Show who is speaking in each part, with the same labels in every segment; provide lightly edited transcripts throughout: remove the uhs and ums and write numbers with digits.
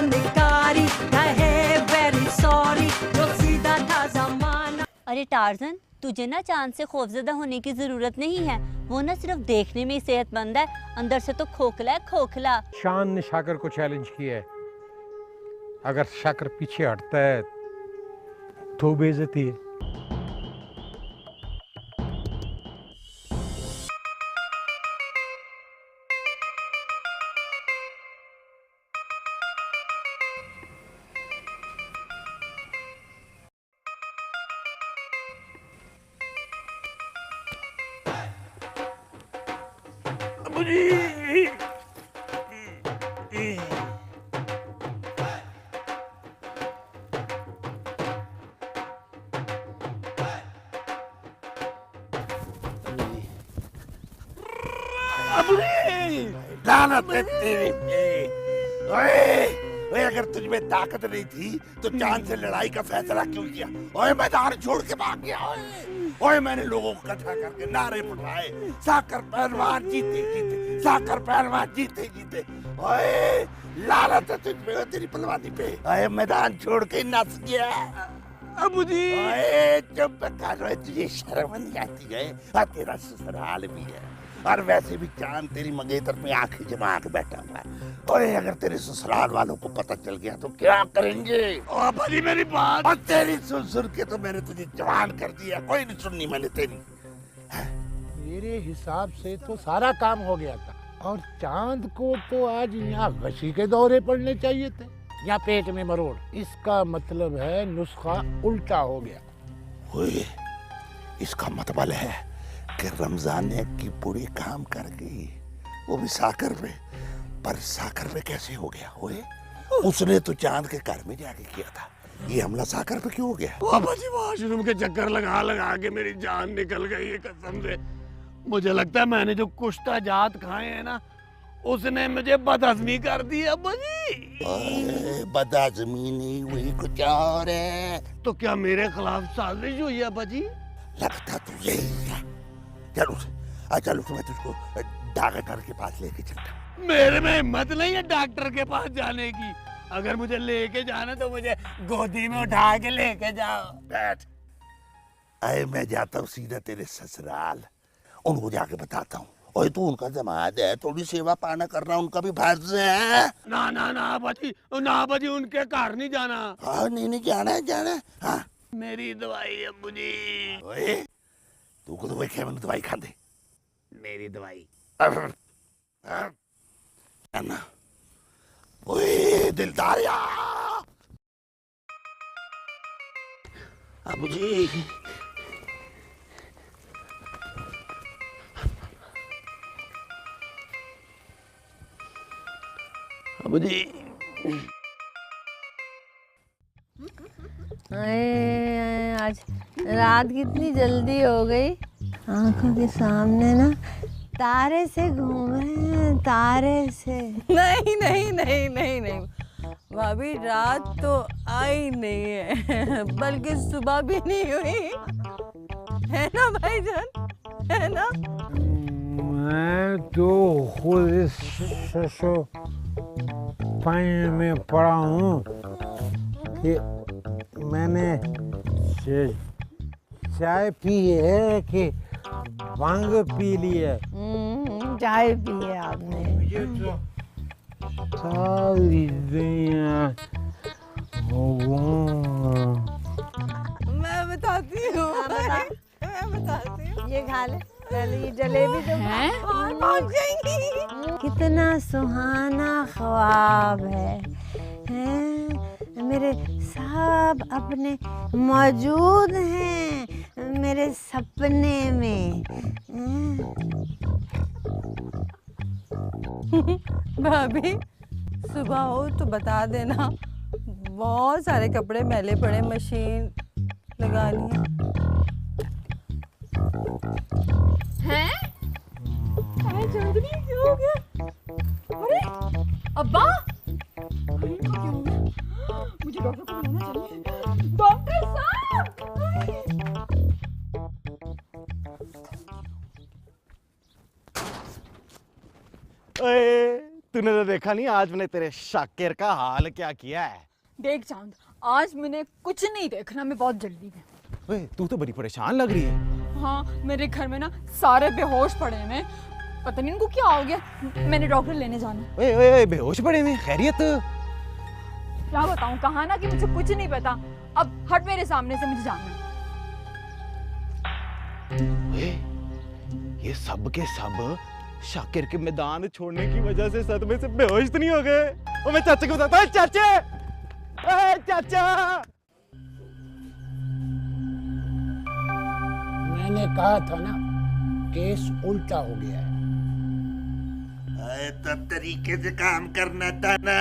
Speaker 1: बंदकारी कहे very sorry जो सीधा था जमाना।
Speaker 2: अरे टार्जन, तुझे ना चांद से खौफजदा होने की जरूरत नहीं है। वो ना सिर्फ देखने में ही सेहतमंद है, अंदर से तो खोखला है, खोखला।
Speaker 3: शान ने शाकर को चैलेंज किया है, अगर शाकर पीछे हटता है तो बेइज्जती है।
Speaker 4: लानत है तेरी पे। ओए, अगर तुझ में ताकत नहीं थी तो चांद से लड़ाई का फैसला क्यों किया? ओए मैदान छोड़ के भाग गया। ओए मैंने लोगों को इकट्ठा करके नारे बुलवाए, साकर पहलवान जीते जीते, साकर पहलवान जीते जीते। ओए लानत है तुझ में, तेरी पहलवानी पे। ओए मैदान छोड़ के नस गया।
Speaker 5: अबू जी,
Speaker 4: ओए चुप कर, तुझे शर्म नहीं आती है? और तेरा ससुराल भी है, और वैसे भी चांद तेरी मंगेतर में आंखें जमा के बैठा हुआ है। ओए अगर तेरे ससुराल वालों को पता चल गया तो क्या करेंगे?
Speaker 5: अबू जी मेरी बात।
Speaker 4: और तेरी सुन के तो मैंने तुझे जवान कर दिया, कोई नहीं सुननी मैंने तेरी।
Speaker 6: मेरे हिसाब से तो सारा काम हो गया था, और चांद को तो आज यहाँ गशी के दौरे पड़ने चाहिए थे, या पेट में मरोड़। इसका मतलब है नुस्खा उल्टा हो गया।
Speaker 4: ओए इसका मतलब है कि रमजान ने की पूरी काम कर गई, वो भी साकर पे। पर साकर पे कैसे हो गया? ओए उसने तो चांद के घर में जाके किया था, ये हमला साकर पे क्यों हो गया?
Speaker 5: अबू जी वॉशरूम के चक्कर लगा लगा के मेरी जान निकल गई है कसम से। मुझे लगता है मैंने जो कुश्ता जात खाए हैं ना, उसने मुझे बदहजमी कर दी अब्बू जी।
Speaker 4: बदहजमी नहीं हुई, कुछ और है।
Speaker 5: तो क्या मेरे खिलाफ साजिश हुई है अब्बा जी?
Speaker 4: लगता तो यही है। चलो चलो, मैं तुझको डॉक्टर के पास लेके चलता।
Speaker 5: मेरे में हिम्मत नहीं है डॉक्टर के पास जाने की। अगर मुझे लेके जाना तो मुझे गोदी में उठा के लेके जाओ।
Speaker 4: बैठ। अरे मैं जाता हूँ सीधा तेरे ससुराल, उनको जाके बताता हूँ। और तू उनका जमात है, थोड़ी सेवा पाना करना उनका भी फर्ज है।
Speaker 5: ना ना ना बाजी, ना बाजी, उनके घर नहीं जाना।
Speaker 4: हाँ नहीं जाना है, जाना है। हाँ
Speaker 5: मेरी दवाई अब्बू जी।
Speaker 4: ओए तू को दवाई खाए, मैंने दवाई खा दे।
Speaker 5: मेरी दवाई
Speaker 4: ना। ओए दिलदारिया अब्बू जी।
Speaker 5: अब्बू जी
Speaker 7: आज रात कितनी जल्दी हो गई। आंखों के सामने ना तारे से घूम रहे हैं, तारे से।
Speaker 8: नहीं नहीं नहीं नहीं नहीं भाभी, रात तो आई नहीं है, बल्कि सुबह भी नहीं हुई है ना भाईजान, है ना?
Speaker 3: मैं तो खुद इस पानी में पड़ा हूँ कि मैंने चाय पी है कि भांग पी ली है।
Speaker 7: चाय पी है आपने?
Speaker 3: मुझे तो सारी दुनिया
Speaker 8: मैं बताती हूँ, मैं बताती हूँ।
Speaker 7: ये खा ले पहले, ये जलेबी तो
Speaker 8: और पहुँच जाएंगी।
Speaker 7: कितना सुहाना ख्वाब है? मेरे सब अपने मौजूद हैं मेरे सपने में।
Speaker 8: भाभी सुबह हो तो बता देना, बहुत सारे कपड़े मैले पड़े, मशीन लगानी है। हैं? चांदनी क्या हो गया? अरे अब्बा, अरे क्या हो गया? मुझे डॉक्टर को बुलाना चाहिए। डॉक्टर साहब!
Speaker 5: तूने तो देखा
Speaker 9: देखा नहीं आज मैंने तेरे शाकिर का हाल क्या किया है।
Speaker 8: देख चांद, आज मैंने कुछ नहीं देखना, मैं बहुत जल्दी में।
Speaker 9: ओए तू तो बड़ी परेशान लग रही है।
Speaker 8: हाँ, मेरे घर में ना सारे बेहोश पड़े हैं, पता नहीं इनको क्या हो गया। मैंने डॉक्टर लेने जाना।
Speaker 9: ओए ओए ओए, बेहोश पड़े हैं, खैरियत?
Speaker 8: क्या बताऊं, कहा ना कि मुझे कुछ नहीं पता। अब हट मेरे सामने से, मुझे जाना है।
Speaker 9: ओए, ये सब के सब शाकिर के मैदान छोड़ने की वजह से सदमे से बेहोश तो नहीं हो गए? ओ मैं चाचा को बताता हूं। चाचा, ओए चाचा।
Speaker 6: मैंने कहा था ना, केस उल्टा हो गया है।
Speaker 4: अरे तो तरीके से काम करना था ना।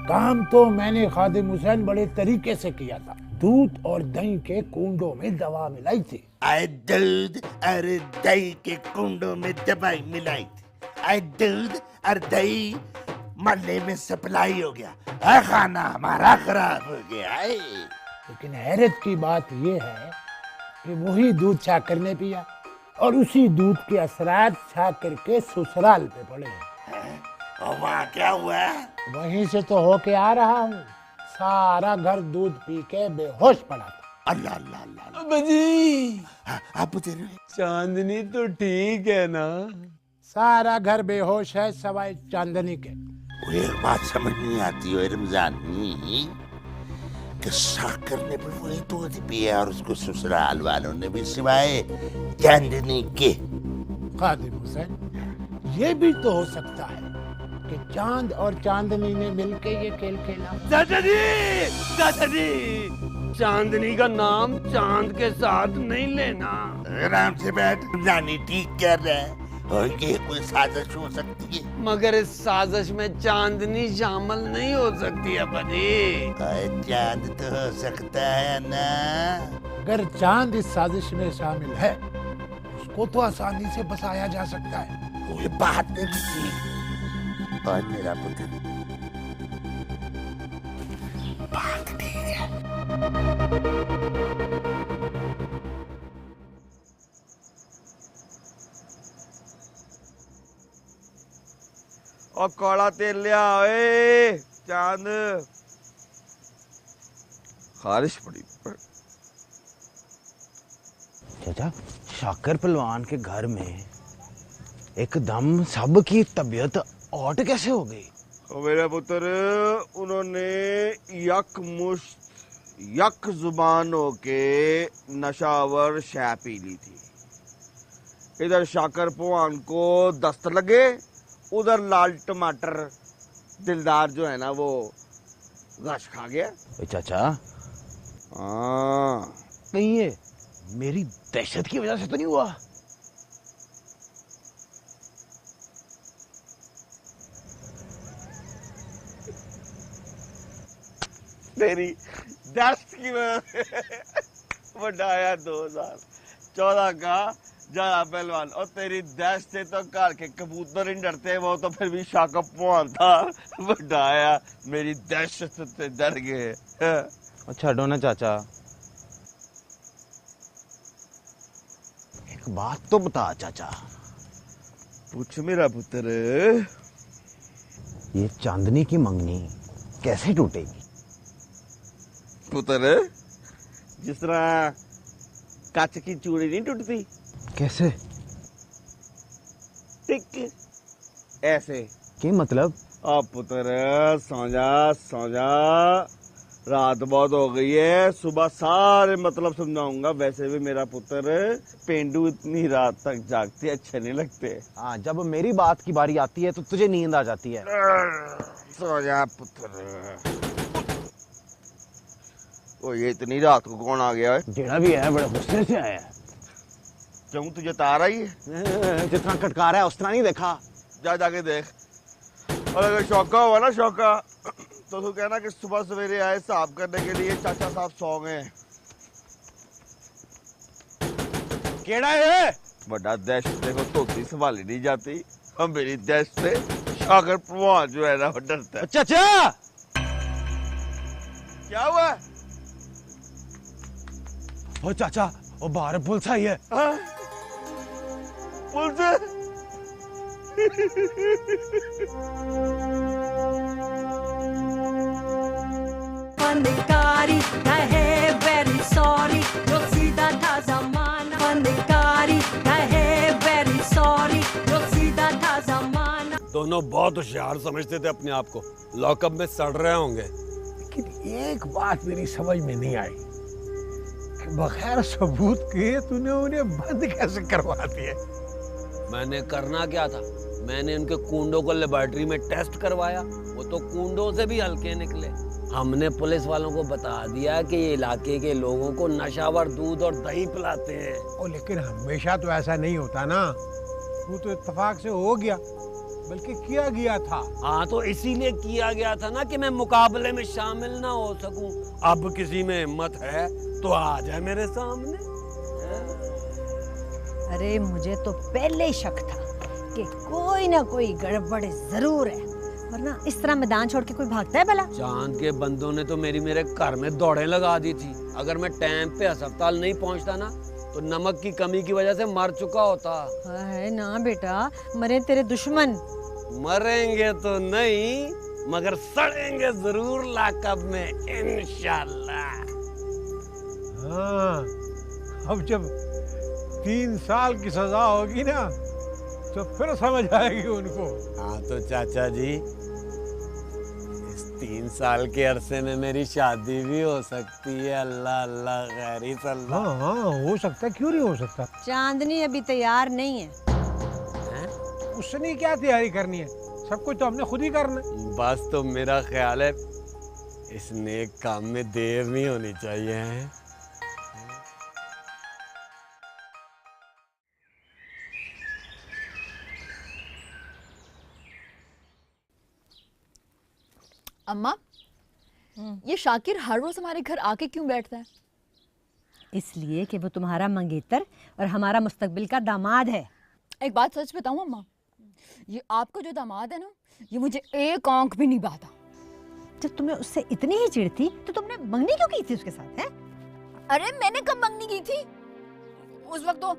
Speaker 6: काम तो मैंने खादिम हुसैन बड़े तरीके से किया था। दूध और दही के कुंडों में दवा मिलाई थी।
Speaker 4: आए दूध और दही के कुंडों में दवाई मिलाई थी। आए दूध और दही मल्ले में सप्लाई हो गया, खाना हमारा खराब हो गया है।
Speaker 6: लेकिन हैरत की बात यह है कि वही दूध शाकिर ने पिया और उसी दूध के असरात शाकिर के ससुराल पे पड़े हैं।
Speaker 4: और वहाँ क्या हुआ?
Speaker 6: वहीं से तो होके आ रहा हूँ। सारा घर दूध पी के बेहोश पड़ा था।
Speaker 4: अल्लाह अल्लाह अल्लाह।
Speaker 5: बाजी,
Speaker 4: आप बता रहे
Speaker 5: चांदनी तो ठीक है ना?
Speaker 6: सारा घर बेहोश है सवाए चांदनी के।
Speaker 4: वो एक बात समझ नहीं आती है रमजान कि शाकिर ने भी वही दूध पिया और उसको ससुराल वालों ने भी सिवाय चांदनी के।
Speaker 6: खादिम हुसैन, ये भी तो हो सकता है कि चांद और चांदनी ने मिलके ये खेल खेला।
Speaker 5: चाचा जी, चाचा जी, चांदनी का नाम चांद के साथ नहीं लेना।
Speaker 4: आराम से बैठ, रमजानी ठीक कर रहा है। और ये कोई साजिश हो सकती है,
Speaker 5: मगर इस साजिश में चांदनी शामिल नहीं हो सकती है बाजी।
Speaker 4: चांद तो हो सकता है ना।
Speaker 6: अगर चांद इस साजिश में शामिल है, उसको तो आसानी से बसाया जा सकता है।
Speaker 4: वो बात नहीं थी। और मेरा पुत्र बात ठीक है।
Speaker 5: और काला तेल लिया ओए चांद, खारिश पड़ी।
Speaker 9: चाचा, शाकिर पहलवान के घर में एकदम सबकी तबीयत औट कैसे हो गई?
Speaker 5: मेरा पुत्र, उन्होंने यक जुबान होके नशावर शह पी ली थी। इधर शाकिर पहलवान को दस्त लगे, उधर लाल टमाटर दिलदार जो है ना वो गश खा गया।
Speaker 9: चाचा,
Speaker 5: हाँ,
Speaker 9: कहीं ये मेरी दहशत की वजह से तो नहीं हुआ?
Speaker 5: तेरी दस्त की वजह से बढ़ाया 2014 का ज्यादा पहलवान। और तेरी दस्त से तो घर के कबूतर नहीं डरते, वो तो फिर भी शाकिर पहलवान था। बढ़ाया मेरी दहशत से डर गए।
Speaker 9: छो ना चाचा, एक बात तो बता चाचा।
Speaker 5: पूछ मेरा पुत्र।
Speaker 9: ये चांदनी की मंगनी कैसे टूटेगी?
Speaker 5: पुत्र, जिस तरह कांच की चूड़ी नहीं टूटती,
Speaker 9: कैसे?
Speaker 5: टिक ऐसे।
Speaker 9: क्या मतलब?
Speaker 5: अब पुत्र सो जा, रात बहुत हो गई है, सुबह सारे मतलब समझाऊंगा। वैसे भी मेरा पुत्र पेंडू इतनी रात तक जागते अच्छे नहीं लगते।
Speaker 9: हाँ, जब मेरी बात की बारी आती है तो तुझे नींद आ जाती है।
Speaker 5: सो जा पुत्र। ओ, ये इतनी रात को कौन आ गया है?
Speaker 9: जेड़ा भी है बड़े गुस्से से आया है।
Speaker 5: क्यों, तुझे तार आई है?
Speaker 9: जितना कटकार है उस तरह नहीं देखा।
Speaker 5: जा जाके देख। और अगर शौका हुआ ना शौका, तो तू कहना कि सुबह सवेरे आए साफ करने के लिए, चाचा साहब सौ गए।
Speaker 9: केड़ा है?
Speaker 5: बड़ा दहशत देखो, धोती संभाली नहीं जाती। हम मेरी दहशत से शाकिर पहलवान जो है ना वो डरता है।
Speaker 9: चाचा,
Speaker 5: क्या हुआ?
Speaker 9: ओ चाचा, वो बाहर पुलिस आई है।
Speaker 5: पुलिस?
Speaker 1: फनकारी रहे वेरी सॉरी जो सीधा था जमाना फनकारी रहे वेरी सॉरी जो सीधा था जमाना।
Speaker 5: दोनों बहुत होशियार समझते थे अपने आप को, लॉकअप में सड़ रहे होंगे।
Speaker 3: लेकिन एक बात मेरी समझ में नहीं आई कि बगैर सबूत के तूने उन्हें बंद कैसे करवा दिया?
Speaker 5: मैंने करना क्या था? मैंने उनके कुंडों को लेबोरेटरी में टेस्ट करवाया, वो तो कुंडों से भी हल्के निकले। हमने पुलिस वालों को बता दिया कि ये इलाके के लोगों को नशावर दूध और दही पिलाते हैं।
Speaker 3: ओ लेकिन हमेशा तो ऐसा नहीं होता ना, वो तो इत्तेफाक से हो गया, बल्कि किया गया था।
Speaker 5: हाँ तो इसीलिए किया गया था ना कि मैं मुकाबले में शामिल ना हो सकूं। अब किसी में हिम्मत है तो आ जाए मेरे सामने।
Speaker 7: अरे मुझे तो पहले ही शक था कि कोई ना कोई गड़बड़ जरूर है, वरना इस तरह मैदान छोड़ के कोई भागता है भला?
Speaker 5: चांद के बंदों ने तो मेरे घर में दौड़ें लगा दी थी। अगर मैं टाइम पे अस्पताल नहीं पहुंचता ना तो नमक की कमी की वजह से मर चुका होता।
Speaker 7: है ना बेटा, मरे तेरे दुश्मन।
Speaker 5: मरेंगे तो नहीं मगर सड़ेंगे जरूर लॉकअप में इंशाल्लाह।
Speaker 3: हाँ, अब जब 3 साल की सजा होगी ना तो फिर समझ आएगी उनको।
Speaker 5: हाँ तो चाचा जी, इस 3 साल के अरसे में मेरी शादी भी हो सकती है। अल्लाह अल्लाह खैरी सल्ला।
Speaker 3: हाँ हाँ हो सकता है, क्यों नहीं हो सकता?
Speaker 7: चांदनी अभी तैयार नहीं है।
Speaker 3: उसने क्या तैयारी करनी है? सब कुछ तो हमने खुद ही करना है।
Speaker 5: बस तो मेरा ख्याल है इस नेक काम में देर नहीं होनी चाहिए है।
Speaker 8: अम्मा, ये शाकिर हर रोज हमारे घर आके क्यों बैठता है?
Speaker 7: इसलिए कि वो तुम्हारा मंगेतर और हमारा मुस्तकबिल का दामाद है।
Speaker 8: एक बात सच बताऊं अम्मा, ये आपका जो दामाद है ना, ये मुझे एक आंख भी नहीं बाता।
Speaker 7: जब तुम्हें उससे इतनी ही चिढ़ थी तो तुमने मंगनी क्यों की थी उसके साथ? है?
Speaker 8: अरे मैंने कब मंगनी की थी? उस वक्त तो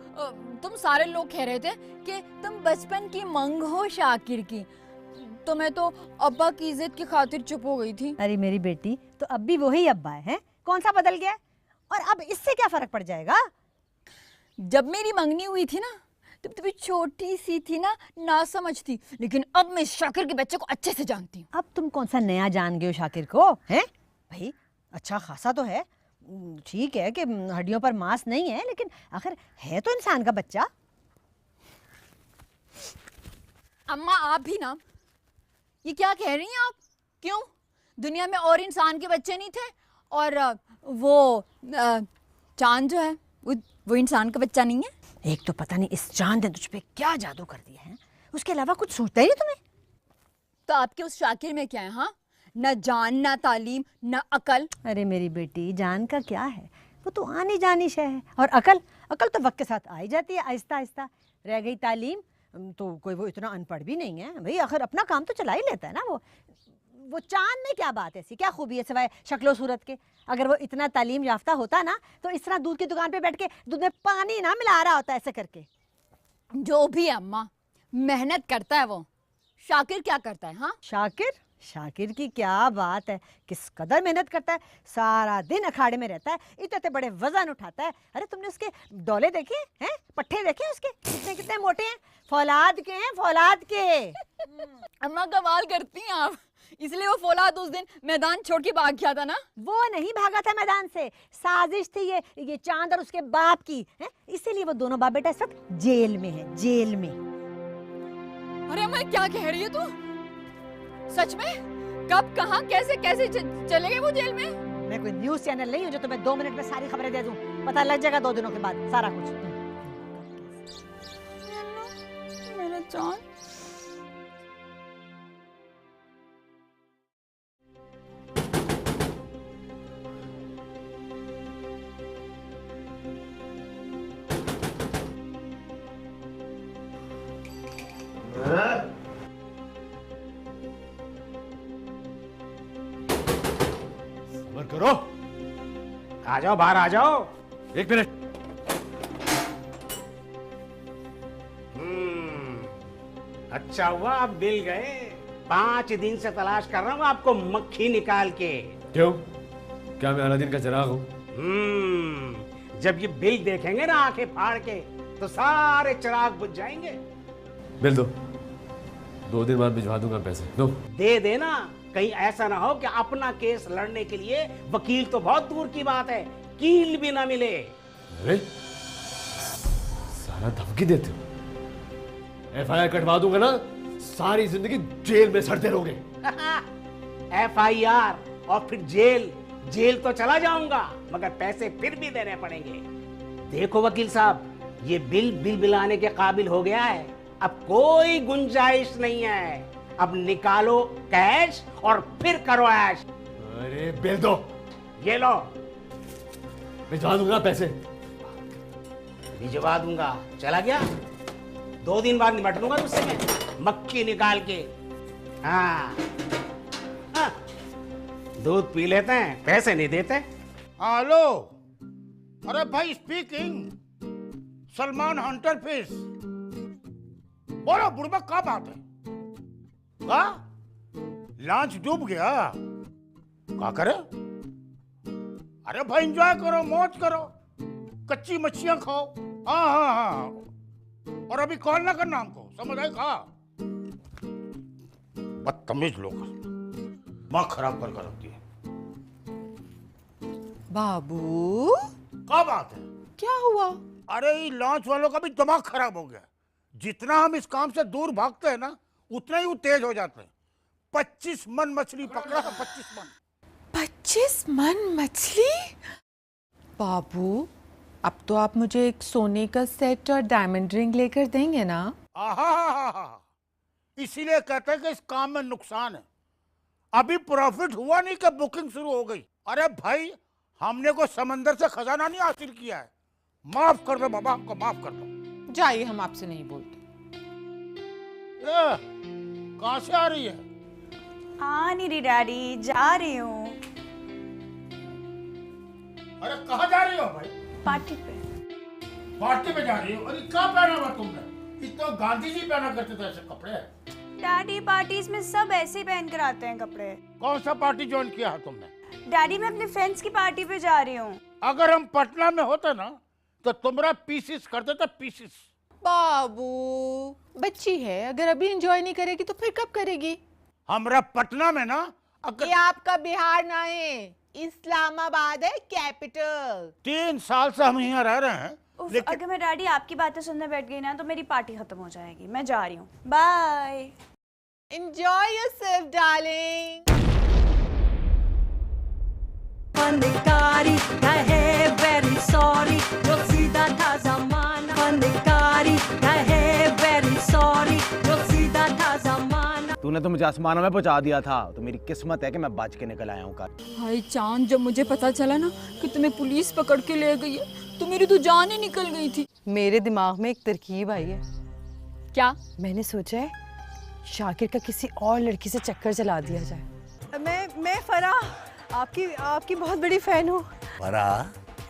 Speaker 8: तुम सारे लोग कह रहे थे कि तुम बचपन की मंग हो शाकिर की, तो मैं तो अब्बा की इज्जत की खातिर चुप हो गई थी।
Speaker 7: अरे मेरी बेटी, तो अब भी वही अब्बा है? कौन सा बदल गया? और अब इससे क्या फर्क पड़ जाएगा?
Speaker 8: जब मेरी मंगनी हुई थी ना, तब तो भी छोटी सी थी ना समझ थी, लेकिन अब मैं शाकिर के बच्चे को अच्छे से जानती हूँ।
Speaker 7: अब तुम कौन सा नया जान गए हो शाकिर को? हैं भाई, अच्छा खासा तो है। ठीक है कि हड्डियों पर मांस नहीं है, लेकिन आखिर है तो इंसान का बच्चा।
Speaker 8: अम्मा आप भी ना, ये क्या कह रही हैं आप? क्यों दुनिया में और इंसान के बच्चे नहीं थे? और वो चांद जो है वो इंसान का बच्चा नहीं है?
Speaker 7: एक तो पता नहीं इस चांद ने तुझ पे क्या जादू कर दिया है, उसके अलावा कुछ सूझता ही नहीं तुम्हें।
Speaker 8: तो आपके उस शाकिर में क्या है? हाँ, न जान, न तालीम, न अकल।
Speaker 7: अरे मेरी बेटी, जान का क्या है, वो तो आनी जानी शय है। और अकल तो वक्त के साथ आई जाती है, आहिस्ता आहिस्ता। रह गई तालीम, तो कोई वो इतना अनपढ़ भी नहीं है भाई, आखिर अपना काम तो चला ही लेता है ना। वो चांद में क्या बात ऐसी, क्या खूबी है सिवाय शक्लो सूरत के? अगर वो इतना तालीम याफ्ता होता ना तो इस तरह दूध की दुकान पे बैठ के दूध में पानी ना मिला रहा होता ऐसे करके।
Speaker 8: जो भी है अम्मा, मेहनत करता है वो। शाकिर क्या करता है? हाँ,
Speaker 7: शाकिर की क्या बात है, किस कदर मेहनत करता है। सारा दिन अखाड़े में रहता है, इतने बड़े वजन उठाता है। अरे तुमने उसके डोले देखे हैं? पट्टे देखे उसके? कितने मोटे हैं, फौलाद के हैं, फौलाद के।
Speaker 8: अम्मा कमाल करती हैं आप। इसलिए वो फौलाद उस दिन मैदान छोड़ के भाग गया था ना?
Speaker 7: वो नहीं भागा था मैदान से, साजिश थी ये चांद और उसके बाप की है। इसीलिए वो दोनों बाप बेटा इस वक्त जेल में है, जेल में।
Speaker 8: अरे अम्मा क्या कह रही है तू? सच में? कब, कहाँ, कैसे कैसे चले गए वो जेल में?
Speaker 7: मैं कोई न्यूज़ चैनल नहीं हूँ जो तुम्हें 2 मिनट में सारी खबरें दे दूं। पता लग जाएगा 2 दिनों के बाद सारा कुछ।
Speaker 8: मेरा चांद।
Speaker 3: करो, आ जाओ, बाहर आ जाओ। 1 मिनट।
Speaker 10: अच्छा हुआ आप मिल गए। 5 दिन से तलाश कर रहा हूँ आपको मक्खी निकाल के।
Speaker 11: क्यों? क्या मैं अलादीन का चिराग हूँ?
Speaker 10: जब ये बिल देखेंगे ना आंखें फाड़ के तो सारे चिराग बुझ जाएंगे।
Speaker 11: बिल दो, 2 दिन बाद भिजवा दूंगा पैसे। दो।
Speaker 10: दे देना, कहीं ऐसा ना हो कि अपना केस लड़ने के लिए वकील तो बहुत दूर की बात है, कील भी ना मिले।
Speaker 11: अरे सारा धमकी देते हो। FIR कटवा दूंगा ना, सारी जिंदगी जेल में सड़ते रहोगे।
Speaker 10: FIR और फिर जेल। जेल तो चला जाऊंगा मगर पैसे फिर भी देने पड़ेंगे। देखो वकील साहब, ये बिल बिलाने के काबिल हो गया है। अब कोई गुंजाइश नहीं है। अब निकालो कैश और फिर करो ऐश।
Speaker 11: अरे बिल दो।
Speaker 10: ये लो।
Speaker 11: भिजवा दूंगा पैसे।
Speaker 10: भिजवा दूंगा चला गया। 2 दिन बाद निपट लूंगा तुझसे मैं, मक्खी निकाल के। हाँ, दूध पी लेते हैं, पैसे नहीं देते।
Speaker 6: हेलो, अरे भाई स्पीकिंग, सलमान हंटर फिश। बोलो बुढ़बा, क्या बात है? का लॉन्च डूब गया? क्या करे? अरे भाई एंजॉय करो, मौज करो, कच्ची मच्छियां खाओ। हाँ हाँ हाँ, और अभी कॉल ना करना हमको, समझ आए? कहा बदतमीज लोग, माँ खराब कर रखती है।
Speaker 8: बाबू,
Speaker 6: क्या बात है?
Speaker 8: क्या हुआ?
Speaker 6: अरे ये लॉन्च वालों का भी दिमाग खराब हो गया। जितना हम इस काम से दूर भागते हैं ना, उतना ही वो तेज हो जाते हैं। 25 मन मछली पकड़ा है, 25 मन।
Speaker 8: 25 मन मछली? बाबू, अब तो आप मुझे एक सोने का सेट और डायमंड रिंग लेकर देंगे ना?
Speaker 6: आहा, इसीलिए कहते हैं कि इस काम में नुकसान है। अभी प्रॉफिट हुआ नहीं कि बुकिंग शुरू हो गई। अरे भाई, हमने को समंदर से खजाना नहीं हासिल किया है। माफ कर दो बाबा, आपको माफ कर दो।
Speaker 8: जाइए, हम आपसे नहीं बोलते।
Speaker 6: कहाँ से आ रही है?
Speaker 12: आ नहीं रही डैडी, जा रही हूँ।
Speaker 6: अरे कहाँ जा रही हो भाई?
Speaker 12: पार्टी पे।
Speaker 6: पार्टी पे जा रही हो? अरे क्या पहना हुआ तुमने? इतना गांधी जी पहना करते थे ऐसे कपड़े।
Speaker 12: डैडी, पार्टीज में सब ऐसे ही पहन कर आते हैं कपड़े।
Speaker 6: कौन सा पार्टी ज्वाइन किया है तुमने?
Speaker 12: डैडी, मैं अपने फ्रेंड्स की पार्टी पे जा रही हूँ।
Speaker 6: अगर हम पटना में होते ना तो तुम्हारा पीसीस कर देता, पीसीस।
Speaker 8: बाबू, बच्ची है, अगर अभी एंजॉय नहीं करेगी तो फिर कब करेगी?
Speaker 6: हमारा पटना में ना, अगर
Speaker 8: ये आपका बिहार ना है, इस्लामाबाद है कैपिटल।
Speaker 6: 3 साल से हम यहाँ रह रहे हैं।
Speaker 12: लेकिन अगर मैं डैडी आपकी बातें सुनने बैठ गई ना तो मेरी पार्टी खत्म हो जाएगी। मैं जा रही हूँ, बाय।
Speaker 8: Enjoy yourself darling.
Speaker 1: फनकारी कहे वेरी सॉरी, जो सीधा था जमाना। फनकारी कहे वेरी सॉरी, जो सीधा था जमाना।
Speaker 9: तूने तो मुझे आसमानों में पहुंचा दिया था, तो मेरी किस्मत है कि मैं बच के निकल आया हूँ कल।
Speaker 8: भाई चांद, जब मुझे पता चला ना कि तुम्हें पुलिस पकड़ के ले गई है तो मेरी तो जान ही निकल गई थी।
Speaker 7: मेरे दिमाग में एक तरकीब आई है।
Speaker 8: क्या?
Speaker 7: मैंने सोचा है शाकिर का किसी और लड़की से चक्कर चला दिया जाए। मैं फराह आपकी बहुत बड़ी फैन हूँ।
Speaker 4: फराह?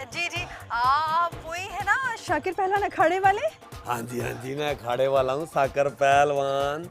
Speaker 7: जी, आप वही है ना शाकिर पहलवान अखाड़े वाले?
Speaker 5: हाँ जी, मैं अखाड़े वाला हूँ, साकर पहलवान।